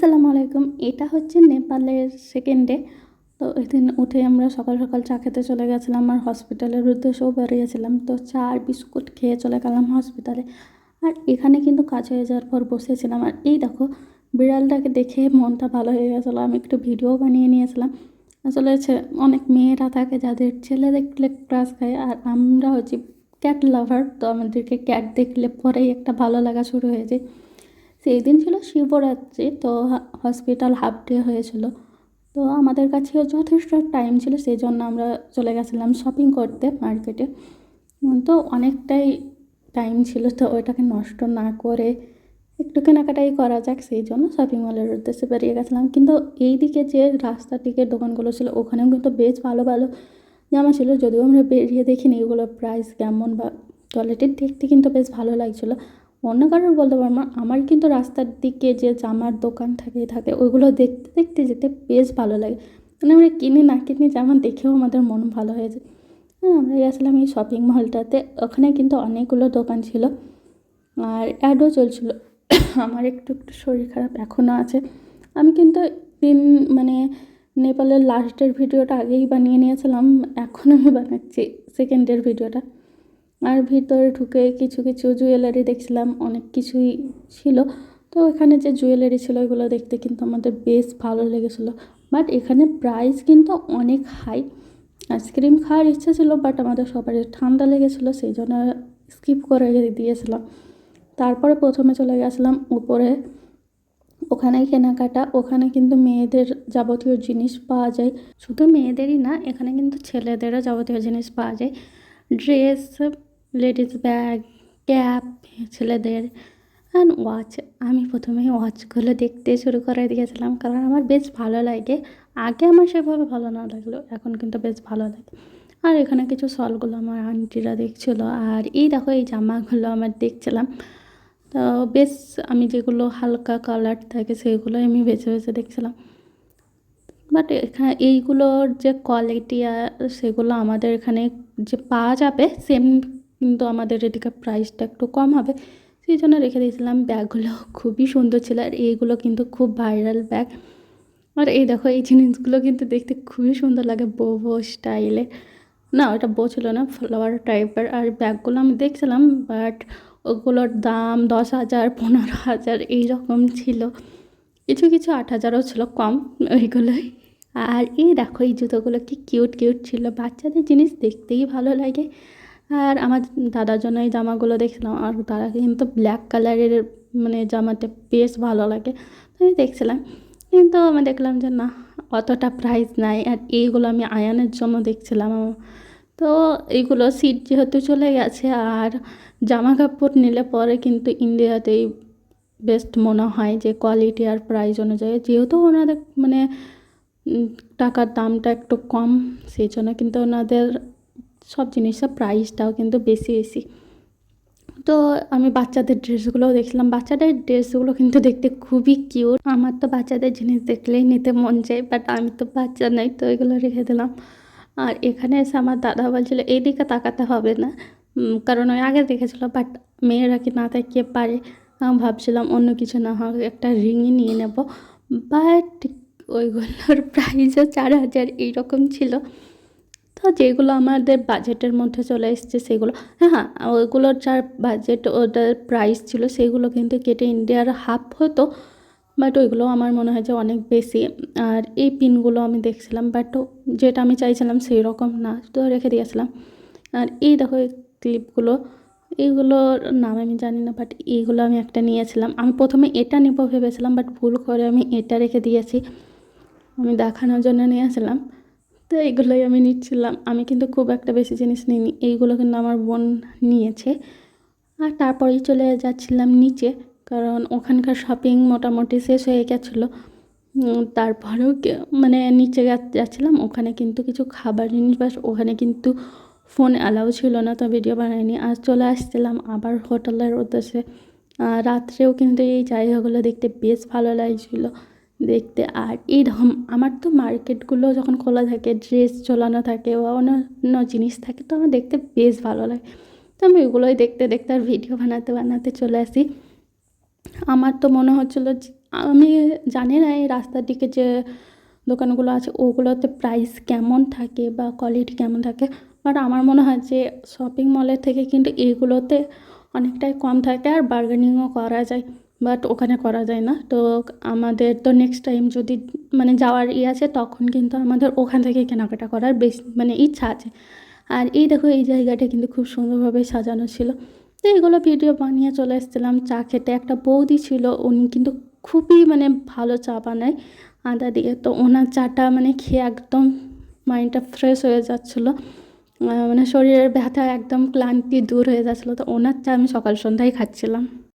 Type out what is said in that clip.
আসসালামু আলাইকুম। এটা হচ্ছে নেপালের সেকেন্ড ডে। তো এদিন উঠে আমরা সকাল সকাল চা খেতে চলে গেছিলাম আর হসপিটালের উদ্দেশ্যেও বেরিয়েছিলাম। তো চা আর বিস্কুট খেয়ে চলে গেলাম হসপিটালে। আর এখানে কিন্তু কাজ হয়ে যাওয়ার পর বসেছিলাম, আর এই দেখো বিড়ালটাকে দেখে মনটা ভালো হয়ে গেছিলো। আমি একটু ভিডিও বানিয়ে নিয়েছিলাম। আসলে অনেক মেয়েরা থাকে যাদের ছেলে দেখলে ক্রাশ খায়, আর আমরা হচ্ছি ক্যাট লাভার। তো আমাদেরকে ক্যাট দেখলে পরেই একটা ভালো লাগা শুরু হয়ে যায়। সেই দিন ছিল শিবরাত্রি, তো হসপিটাল হাফ ডে হয়েছিল। তো আমাদের কাছেও যথেষ্ট টাইম ছিল, সেই জন্য আমরা চলে গেছিলাম শপিং করতে মার্কেটে। তো অনেকটাই টাইম ছিল, তো ওইটাকে নষ্ট না করে একটু কেনাকাটাই করা যাক, সেই জন্য শপিং মলের উদ্দেশ্যে বেরিয়ে গেছিলাম। কিন্তু এই দিকে যে রাস্তার দিকে দোকানগুলো ছিল ওখানেও কিন্তু বেশ ভালো ভালো জামা ছিল, যদিও আমরা বেরিয়ে দেখিনি এগুলোর প্রাইস কেমন বা কোয়ালিটির, দেখতে কিন্তু বেশ ভালো লাগছিলো। অন্য কারোর বলতে পারবো না, আমার কিন্তু রাস্তার দিকে যে জামার দোকান থাকে ওইগুলো দেখতে দেখতে যেতে বেশ ভালো লাগে। মানে আমরা কিনি না কিনি জামা দেখেও আমাদের মন ভালো হয়ে যায়। আমরা গেছিলাম এই শপিং মলটাতে, ওখানে কিন্তু অনেকগুলো দোকান ছিল আর অ্যাডও চলছিল। আমার একটু একটু শরীর খারাপ এখনও আছে। আমি কিন্তু দিন মানে নেপালের লাস্টের ভিডিওটা আগেই বানিয়ে নিয়েছিলাম, এখন আমি বানাচ্ছি সেকেন্ডের ভিডিওটা। আর ভিতরে ঢুকে কিছু কিছু জুয়েলারি দেখছিলাম, অনেক কিছুই ছিল। তো এখানে যে জুয়েলারি ছিল ওইগুলো দেখতে কিন্তু আমাদের বেশ ভালো লেগেছিলো। বাট এখানে প্রাইস কিন্তু অনেক হাই। আইসক্রিম খাওয়ার ইচ্ছা ছিল, বাট আমাদের সবারই ঠান্ডা লেগেছিলো, সেই জন্য স্কিপ করে দিয়েছিলাম। তারপরে প্রথমে চলে গেছিলাম উপরে, ওখানে কেনাকাটা। ওখানে কিন্তু মেয়েদের যাবতীয় জিনিস পাওয়া যায়, শুধু মেয়েদেরই না, এখানে কিন্তু ছেলেদেরও যাবতীয় জিনিস পাওয়া যায়। ড্রেস, লেডিস ব্যাগ, ক্যাপ ছেলেদের, অ্যান্ড ওয়াচ। আমি প্রথমেই ওয়াচগুলো দেখতে শুরু করে দিয়েছিলাম, কারণ আমার বেশ ভালো লাগে। আগে আমার সেভাবে ভালো না লাগলো, এখন কিন্তু বেশ ভালো লাগে। আর এখানে কিছু শলগুলো আমার আন্টিরা দেখছিলো, আর এই দেখো এই জামাগুলো আমার দেখছিলাম। তো বেশ আমি যেগুলো হালকা কালার থাকে সেগুলো আমি বেছে বেছে দেখছিলাম। বাট এখানে এইগুলোর যে কোয়ালিটি সেগুলো আমাদের এখানে যে পাওয়া যাবে সেম, কিন্তু আমাদের এদিকে প্রাইসটা একটু কম হবে, সেই জন্য রেখে দিয়েছিলাম। ব্যাগগুলো খুবই সুন্দর ছিল, আর এইগুলো কিন্তু খুব ভাইরাল ব্যাগ। আর এই দেখো এই জিনিসগুলো কিন্তু দেখতে খুবই সুন্দর লাগে, বো বো স্টাইলে। না ওটা বো ছিল না, ফ্লাওয়ার টাইপের। আর ব্যাগগুলো আমি দেখছিলাম, বাট ওগুলোর দাম 10,000 15,000 এইরকম ছিল, কিছু কিছু 8,000ও ছিল, কম ওইগুলোই। আর এই দেখো এই জুতোগুলো কি কিউট কিউট ছিল, বাচ্চাদের জিনিস দেখতেই ভালো লাগে। আর আমার দাদার জন্য এই জামাগুলো দেখছিলাম, আর তারা কিন্তু ব্ল্যাক কালারের মানে জামাটা বেশ ভালো লাগে, তো আমি দেখছিলাম। কিন্তু আমি দেখলাম যে না, অতটা প্রাইস নাই। আর এইগুলো আমি আয়ানের জন্য দেখছিলাম। তো এইগুলো সিট যেহেতু চলে গেছে, আর জামা কাপড় নিলে পরে কিন্তু ইন্ডিয়াতেই বেস্ট মনে হয় যে কোয়ালিটি আর প্রাইস অনুযায়ী, যেহেতু ওনাদের মানে টাকার দামটা একটু কম, সেই জন্য কিন্তু ওনাদের সব জিনিসের প্রাইসটাও কিন্তু বেশি বেশি। তো আমি বাচ্চাদের ড্রেসগুলোও দেখছিলাম, বাচ্চাদের ড্রেসগুলো কিন্তু দেখতে খুবই কিউট। আমার তো বাচ্চাদের জিনিস দেখলেই নিতে মন চায়, বাট আমি তো বাচ্চা নই, তো এগুলো রেখে দিলাম। আর এখানে এসে আমার দাদা বলছিল এইদিকে তাকাতে হবে না, কারণ ওই আগে দেখেছিলো, বাট মেয়েরা কি না তাকিয়ে পারে। আমি ভাবছিলাম অন্য কিছু না হোক একটা রিংই নিয়ে নেব, বাট ওইগুলোর প্রাইসও 4,000 এইরকম ছিল। তো যেগুলো আমাদের বাজেটের মধ্যে চলে এসছে সেগুলো, হ্যাঁ হ্যাঁ, ওইগুলোর যার বাজেট ওটার প্রাইস ছিল সেগুলো কিন্তু কেটে ইন্ডিয়ার হাফ হতো, বাট ওইগুলো আমার মনে হয় যে অনেক বেশি। আর এই পিনগুলো আমি দেখছিলাম, বাট যেটা আমি চাইছিলাম সেই রকম না, তো রেখে দিয়েছিলাম। আর এই দেখো এই ক্লিপগুলো, এইগুলোর নাম আমি জানি না, বাট এইগুলো আমি একটা নিয়েছিলাম। আমি প্রথমে এটা নেবো ভেবেছিলাম, বাট ভুল করে আমি এটা রেখে দিয়েছি, আমি দেখানোর জন্য নিয়েছিলাম। তো এইগুলোই আমি নিচ্ছিলাম। আমি কিন্তু খুব একটা বেশি জিনিস নিইনি, এইগুলো কিন্তু আমার বোন নিয়েছে। আর তারপরেই চলে যাচ্ছিলাম নিচে, কারণ ওখানকার শপিং মোটামুটি শেষ হয়ে গেছিলো। তারপরেও মানে নিচে যাচ্ছিলাম, ওখানে কিন্তু কিছু খাবার জিনিস, বাস ওখানে কিন্তু ফোন অ্যালাউ ছিল না, তো ভিডিও বানাইনি। আর চলে আসছিলাম আবার হোটেলের উদ্দেশ্যে। রাত্রেও কিন্তু এই জায়গাগুলো দেখতে বেশ ভালো লাগছিলো দেখতে। আর এইরকম আমার তো মার্কেটগুলো যখন খোলা থাকে, ড্রেস ঝোলানো থাকে বা অন্যান্য জিনিস থাকে, তো আমার দেখতে বেশ ভালো লাগে। তো আমি ওগুলোই দেখতে দেখতে আর ভিডিও বানাতে বানাতে চলে আসি। আমার তো মনে হচ্ছিলো আমি জানি না এই রাস্তার দিকে যে দোকানগুলো আছে ওগুলোতে প্রাইস কেমন থাকে বা কোয়ালিটি কেমন থাকে, বাট আমার মনে হয় যে শপিং মলের থেকে কিন্তু এইগুলোতে অনেকটাই কম থাকে আর বার্গেনিংও করা যায়, বাট ওখানে করা যায় না। তো আমাদের তো নেক্সট টাইম যদি মানে যাওয়ার আছে তখন কিন্তু আমাদের ওখান থেকে কেনাকাটা করার বেশ মানে ইচ্ছা আছে। আর এই দেখো এই জায়গাটা কিন্তু খুব সুন্দরভাবে সাজানো ছিল। তো এগুলো ভিডিও বানিয়ে চলে এসেছিলাম চা খেতে। একটা বৌদি ছিল, উনি কিন্তু খুবই মানে ভালো চা বানায় আদা দিয়ে। তো ওনার চাটা মানে খেয়ে একদম মাইন্ডটা ফ্রেশ হয়ে যাচ্ছিলো, মানে শরীরের ব্যথা একদম ক্লান্তি দূর হয়ে যাচ্ছিলো। তো ওনার চা আমি সকাল সন্ধ্যায় খাচ্ছিলাম।